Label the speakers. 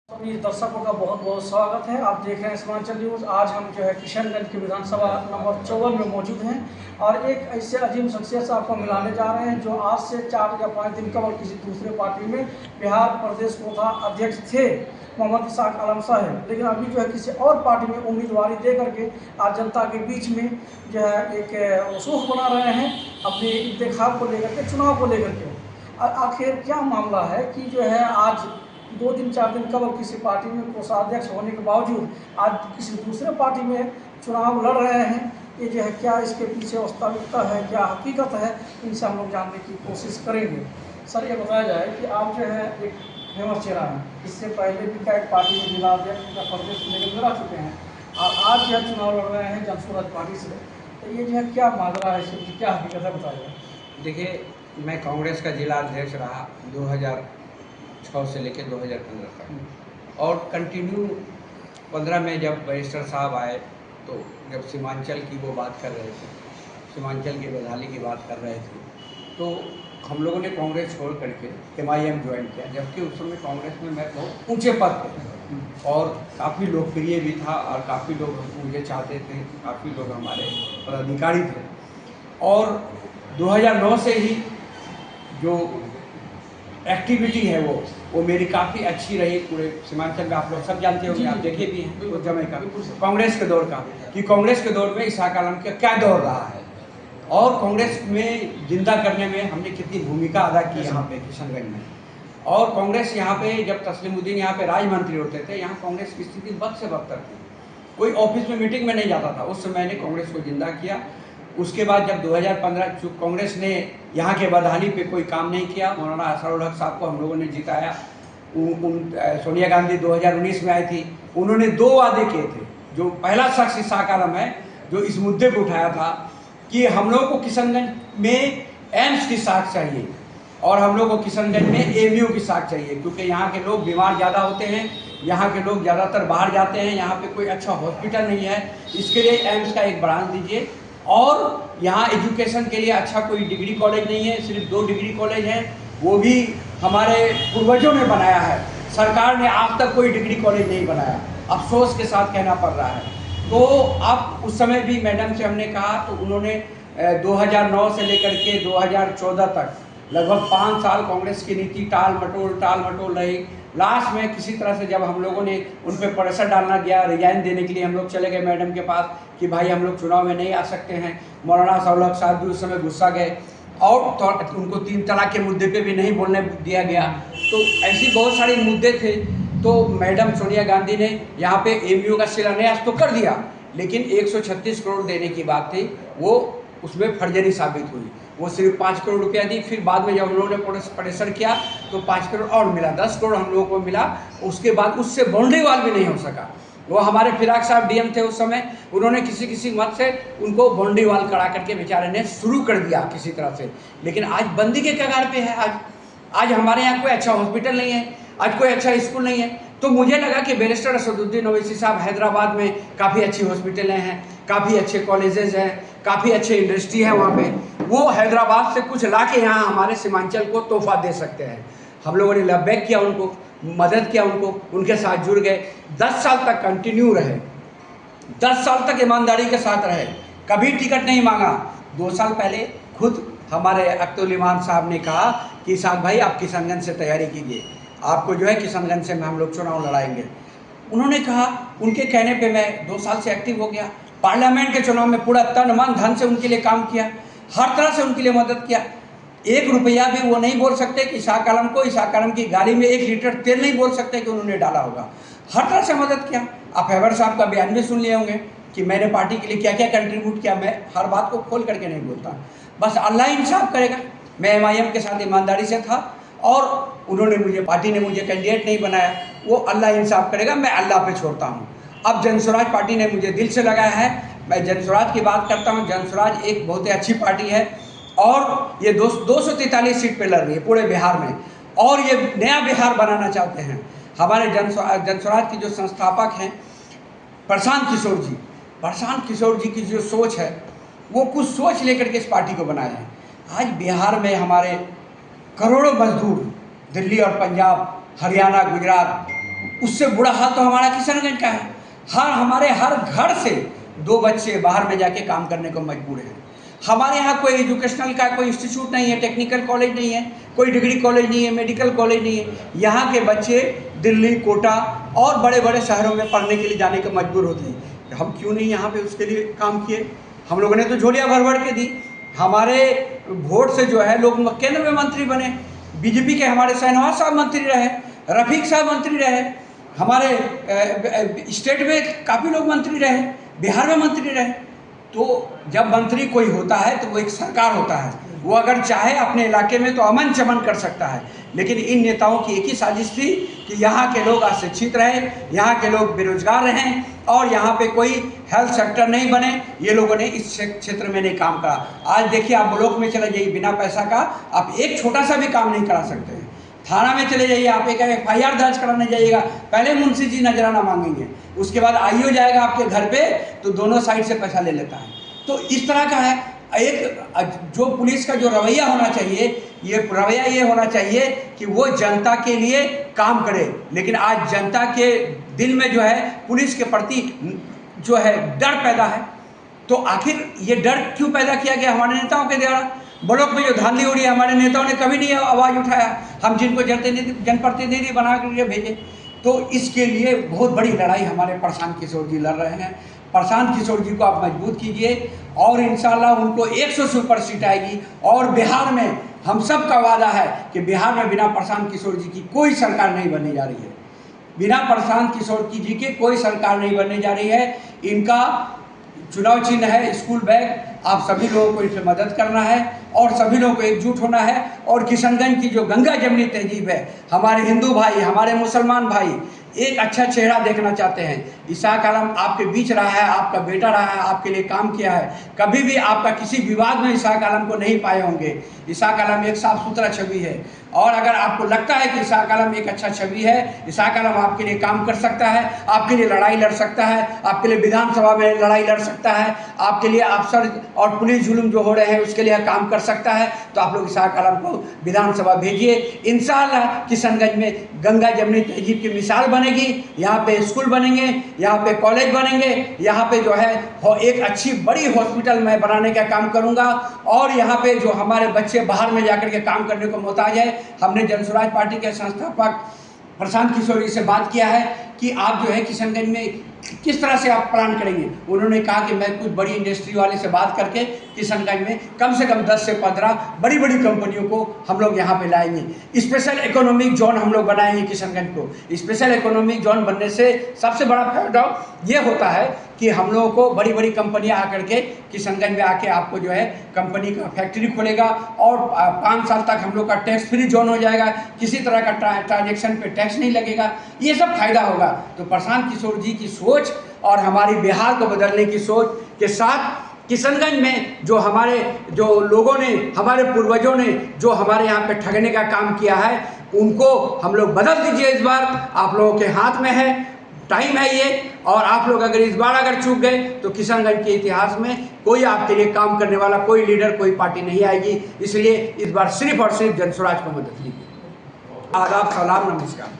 Speaker 1: सभी दर्शकों का बहुत बहुत स्वागत है। आप देख रहे हैं सीमांचल न्यूज़। आज हम जो है किशनगंज की विधानसभा नंबर 54 में मौजूद हैं और एक ऐसे अजीम शख्सियत से आपको मिलाने जा रहे हैं जो आज से 4 या 5 दिन कबल किसी दूसरे पार्टी में बिहार प्रदेश कोषा अध्यक्ष थे, मोहम्मद इसाक आलम साहब, लेकिन अभी जो है किसी और पार्टी में उम्मीदवारी दे करके आज जनता के बीच में जो है एक रसूख बना रहे हैं अपने इंतखाब को लेकर के, चुनाव को लेकर के। आखिर क्या मामला है कि जो है आज 2 दिन 4 दिन कबल किसी पार्टी में कोषाध्यक्ष होने के बावजूद आज किसी दूसरे पार्टी में चुनाव लड़ रहे हैं। ये जो है क्या इसके पीछे वास्तविकता है, क्या हकीकत है, इनसे हम लोग जानने की कोशिश करेंगे। सर, ये बताया जाए कि आप जो है एक फेमस चेहरा हैं, इससे पहले भी क्या एक पार्टी में जिला अध्यक्ष या प्रदेश में लड़ा चुके हैं और आज जो है चुनाव लड़ रहे हैं जनसुराज पार्टी से। तो ये जो है क्या माजरा है, इसकी क्या हकीकत है, बताइए।
Speaker 2: देखिए, मैं कांग्रेस का जिला अध्यक्ष रहा 2006 से लेकर 2015 तक और कंटिन्यू 15 में जब बैरिस्टर साहब आए तो जब सीमांचल की वो बात कर रहे थे, सीमांचल की बदहाली की बात कर रहे थे, तो हम लोगों ने कांग्रेस छोड़ करके MIM ज्वाइन किया, जबकि उस समय कांग्रेस में मैं बहुत ऊंचे पद पे और काफ़ी लोकप्रिय भी था और काफ़ी लोग मुझे चाहते थे, काफ़ी लोग हमारे पदाधिकारी थे। और 2009 से ही जो एक्टिविटी है वो मेरी काफ़ी अच्छी रही पूरे सीमांचल में। आप लोग सब जानते होंगे, आप देखे भी हैं उस समय का कांग्रेस के दौर का, कि कांग्रेस के दौर में इसाक आलम का क्या दौर रहा है और कांग्रेस में जिंदा करने में हमने कितनी भूमिका अदा की यहाँ पे किशनगंज में। और कांग्रेस यहाँ पे जब तस्लीमुद्दीन यहाँ पे राज्य मंत्री होते थे, यहाँ कांग्रेस की स्थिति बद से बदतर थी, कोई ऑफिस में मीटिंग में नहीं जाता था। उस समय मैंने कांग्रेस को जिंदा किया। उसके बाद जब 2015 कांग्रेस ने यहाँ के बदहाली पे कोई काम नहीं किया, मौलाना असरुल हक साहब को हम लोगों ने जिताया। सोनिया गांधी 2019 में आई थी, उन्होंने 2 वादे किए थे। जो पहला शख्स इसाक आलम है जो इस मुद्दे को उठाया था कि हम लोग को किशनगंज में एम्स की साख चाहिए और हम लोग को किशनगंज में AMU की साख चाहिए, क्योंकि यहाँ के लोग बीमार ज़्यादा होते हैं, यहाँ के लोग ज़्यादातर बाहर जाते हैं, यहाँ पे कोई अच्छा हॉस्पिटल नहीं है। इसके लिए एम्स का एक ब्रांच दीजिए। और यहाँ एजुकेशन के लिए अच्छा कोई डिग्री कॉलेज नहीं है, सिर्फ 2 डिग्री कॉलेज हैं, वो भी हमारे पूर्वजों ने बनाया है, सरकार ने आज तक कोई डिग्री कॉलेज नहीं बनाया, अफसोस के साथ कहना पड़ रहा है। तो अब उस समय भी मैडम से हमने कहा तो उन्होंने 2009 से लेकर के 2014 तक लगभग 5 साल कांग्रेस की नीति टाल मटोल रही। लास्ट में किसी तरह से जब हम लोगों ने उन पर प्रेशर डालना गया, रिजाइन देने के लिए हम लोग चले गए मैडम के पास कि भाई हम लोग चुनाव में नहीं आ सकते हैं। मौलाना असरुल हक साहब भी उस समय गुस्सा गए और उनको 3 तलाक के मुद्दे पे भी नहीं बोलने दिया गया। तो ऐसी बहुत सारे मुद्दे थे। तो मैडम सोनिया गांधी ने यहाँ पे AMU का शिलान्यास तो कर दिया, लेकिन 136 करोड़ देने की बात थी, वो उसमें फर्जरी साबित हुई। वो सिर्फ 5 करोड़ रुपया दी। फिर बाद में जब हम लोगों ने प्रेशर किया तो 5 करोड़ और मिला, 10 करोड़ हम लोगों को मिला। उसके बाद उससे बाउंड्री वाल भी नहीं हो सका। वो हमारे फिराक साहब DM थे उस समय, उन्होंने किसी मत से उनको बाउंड्री वाल करा करके बेचारे ने शुरू कर दिया किसी तरह से, लेकिन आज बंदी के कगार पे है। आज हमारे यहाँ कोई अच्छा हॉस्पिटल नहीं है, आज कोई अच्छा स्कूल नहीं है। तो मुझे लगा कि बैरिस्टर असदुद्दीन ओवैसी साहब हैदराबाद में काफ़ी अच्छी हॉस्पिटलें हैं, काफ़ी अच्छे कॉलेजेस हैं, काफ़ी अच्छे इंडस्ट्री है वहाँ पे, वो हैदराबाद से कुछ ला के यहाँ हमारे सीमांचल को तोहफा दे सकते हैं। हम लोगों ने लबैक किया, उनको मदद किया, उनके साथ जुड़ गए। 10 साल तक कंटिन्यू रहे, 10 साल तक ईमानदारी के साथ रहे, कभी टिकट नहीं मांगा। 2 साल पहले खुद हमारे अख्तुल इमाम साहब ने कहा कि इसाक भाई आप किशनगंज से तैयारी कीजिए, आपको जो है किशनगंज से हम लोग चुनाव लड़ाएंगे। उन्होंने कहा, उनके कहने पे मैं 2 साल से एक्टिव हो गया। पार्लियामेंट के चुनाव में पूरा तन मन धन से उनके लिए काम किया, हर तरह से उनके लिए मदद किया। 1 रुपया भी वो नहीं बोल सकते कि इसाक आलम की गाड़ी में 1 लीटर तेल नहीं बोल सकते कि उन्होंने डाला होगा। हर तरह से मदद किया। आप हैबर साहब का बयान भी सुन लिए होंगे कि मैंने पार्टी के लिए क्या क्या कंट्रीब्यूट किया। मैं हर बात को खोल करके नहीं बोलता, बस अल्लाह इंसाफ करेगा। मैं MIM के साथ ईमानदारी से था और उन्होंने पार्टी ने मुझे कैंडिडेट नहीं बनाया, वो अल्लाह इंसाफ करेगा, मैं अल्लाह पे छोड़ता हूँ। अब जनसुराज पार्टी ने मुझे दिल से लगाया है, मैं जनसुराज की बात करता हूँ। जनसुराज एक बहुत ही अच्छी पार्टी है और ये 243 सीट पे लड़ रही है पूरे बिहार में, और ये नया बिहार बनाना चाहते हैं। हमारे जनसुराज की जो संस्थापक हैं प्रशांत किशोर जी की जो सोच है, वो कुछ सोच लेकर के इस पार्टी को बनाए हैं। आज बिहार में हमारे करोड़ों मजदूर दिल्ली और पंजाब, हरियाणा, गुजरात उससे बुरा हाल तो हमारा किशनगंज का है। हमारे हर घर से 2 बच्चे बाहर में जाके काम करने को मजबूर हैं। हमारे यहाँ कोई एजुकेशनल का कोई इंस्टीट्यूट नहीं है, टेक्निकल कॉलेज नहीं है, कोई डिग्री कॉलेज नहीं है, मेडिकल कॉलेज नहीं है। यहाँ के बच्चे दिल्ली, कोटा और बड़े बड़े शहरों में पढ़ने के लिए जाने को मजबूर होते हैं। हम क्यों नहीं यहाँ पे उसके लिए काम किए? हम लोगों ने तो झोलियाँ भर भर के दी। हमारे वोट से जो है लोग केंद्र में मंत्री बने। बीजेपी के हमारे शाहनवाज साहब मंत्री रहे, रफीक साहब मंत्री रहे, हमारे स्टेट में काफ़ी लोग मंत्री रहे, बिहार में मंत्री रहे। तो जब मंत्री कोई होता है तो वो एक सरकार होता है, वो अगर चाहे अपने इलाके में तो अमन चमन कर सकता है। लेकिन इन नेताओं की एक ही साजिश थी कि यहाँ के लोग अशिक्षित रहें, यहाँ के लोग बेरोजगार रहें और यहाँ पे कोई हेल्थ सेक्टर नहीं बने। ये लोगों ने इस क्षेत्र में नहीं काम करा। आज देखिए, आप ब्लॉक में चले जाइए, बिना पैसा का आप एक छोटा सा भी काम नहीं करा सकते हैं। थाना में चले जाइए, आप एक FIR दर्ज कराने जाइएगा, पहले मुंशी जी नजराना मांगेंगे, उसके बाद IO जाएगा आपके घर पे तो दोनों साइड से पैसा ले लेता है। तो इस तरह का है। एक जो पुलिस का जो रवैया होना चाहिए, ये रवैया ये होना चाहिए कि वो जनता के लिए काम करे। लेकिन आज जनता के दिल में जो है पुलिस के प्रति जो है डर पैदा है। तो आखिर ये डर क्यों पैदा किया गया? हमारे नेताओं के द्वारा। ब्लॉक में जो धांधली हो रही है, हमारे नेताओं ने कभी नहीं आवाज़ उठाया। हम जिनको जनप्रतिनिधि बना कर भेजे। तो इसके लिए बहुत बड़ी लड़ाई हमारे प्रशांत किशोर जी लड़ रहे हैं। प्रशांत किशोर जी को आप मजबूत कीजिए और इंशाल्लाह उनको 100 से ऊपर सीट आएगी। और बिहार में हम सब का वादा है कि बिहार में बिना प्रशांत किशोर जी की कोई सरकार नहीं बनने जा रही है। बिना प्रशांत किशोर जी के कोई सरकार नहीं बनने जा रही है। इनका चुनाव चिन्ह है स्कूल बैग। आप सभी लोगों को इसमें मदद करना है और सभी लोगों को एकजुट होना है। और किशनगंज की जो गंगा जमनी तहजीब है, हमारे हिंदू भाई, हमारे मुसलमान भाई एक अच्छा चेहरा देखना चाहते हैं। इसाक आलम आपके बीच रहा है, आपका बेटा रहा है, आपके लिए काम किया है। कभी भी आपका किसी विवाद में इसाक आलम को नहीं पाए होंगे। इसाक आलम एक साफ सुथरा छवि है। और अगर आपको लगता है कि इसाक आलम एक अच्छा छवि है, इसाक आलम आपके लिए काम कर सकता है, आपके लिए लड़ाई लड़ सकता है, आपके लिए विधानसभा में लड़ाई लड़ सकता है, आपके लिए अफसर और पुलिस जुल्म जो हो रहे हैं उसके लिए काम कर सकता है, तो आप लोग इसाक आलम को विधानसभा भेजिए। इंशाअल्लाह किशनगंज में गंगा जमनी तहजीब की मिसाल बनेगी। यहाँ पे स्कूल बनेंगे, यहाँ पे कॉलेज बनेंगे, यहाँ पे जो है एक अच्छी बड़ी हॉस्पिटल मैं बनाने का काम करूँगा। और यहाँ पे जो हमारे बच्चे बाहर में जाकर के काम करने को मोहताज है, हमने जनसुराज पार्टी के संस्थापक प्रशांत किशोर जी से बात किया है कि आप जो है किशनगंज में किस तरह से आप प्लान करेंगे। उन्होंने कहा कि मैं कुछ बड़ी इंडस्ट्री वाले से बात करके किशनगंज में कम से कम 10 से 15 बड़ी बड़ी कंपनियों को हम लोग यहाँ पे लाएंगे। स्पेशल इकोनॉमिक जोन हम लोग बनाएंगे किशनगंज को। स्पेशल इकोनॉमिक जोन बनने से सबसे बड़ा फायदा ये होता है कि हम लोगों को बड़ी बड़ी कंपनियाँ आकर के किशनगंज में आके आपको जो है कंपनी का फैक्ट्री खोलेगा और 5 साल तक हम लोग का टैक्स फ्री जोन हो जाएगा। किसी तरह का ट्रांजेक्शन पे टैक्स नहीं लगेगा। ये सब फायदा होगा। तो प्रशांत किशोर जी की सोच और हमारी बिहार को बदलने की सोच के साथ किशनगंज में जो हमारे जो लोगों ने, हमारे पूर्वजों ने जो हमारे यहाँ पे ठगने का काम किया है, उनको हम लोग बदल दीजिए। इस बार आप लोगों के हाथ में है, टाइम है ये। और आप लोग अगर इस बार अगर चूक गए तो किशनगंज के इतिहास में कोई आपके लिए काम करने वाला कोई लीडर, कोई पार्टी नहीं आएगी। इसलिए इस बार सिर्फ और सिर्फ जनसुराज को मदद कीजिए। आदाब, सलाम, नमस्कार।